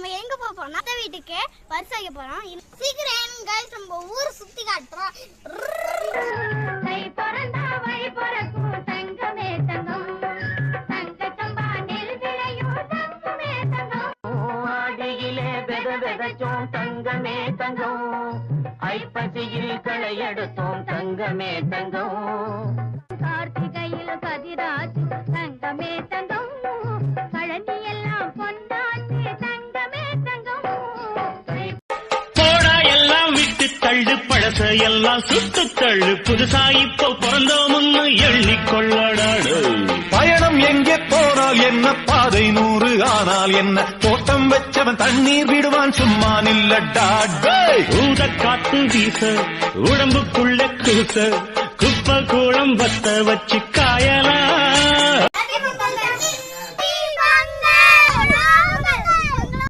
நம்ம எங்க போறோம்? அத்தை வீட்டுக்கு பரிசு வைக்க போறோம். சீக்கிரம் गाइस நம்ம ஊர் சுத்தி காட்டுறோம். கை பறந்தா வழி பறக்கும் தங்கமே தங்கம். தங்க சம்பா நெல் விளையும் தங்கமே தங்கம். ஆடியிலே வெத வெதச்சோம் தங்கமே தங்கம். ஐப்பசியில் களை எடுத்தோம் தங்கமே தங்கம். கார்த்திகையில் கதிராச்சு தங்கமே தங்கம். கழனி எல்லாம் பொன்னாச்சு தங்கமே தங்கம். போடா எல்லாம் விட்டு தள்ளு பழச எல்லாம் சுட்டு தள்ளு புதுசா இப்போ பிறந்தோம்னு எண்ணிக்கொள்ளடாடு. பயணம் எங்கே போனால் என்ன பாதை 100 ஆனால் என்ன தோட்டம் வச்சவன் தண்ணீர் விடுவான் சும்மா நில்லடா. ஊத காத்து வீச உடம்புக்குள்ள கூச குப்பை கூளம் வத்த வச்சு காயலாம்.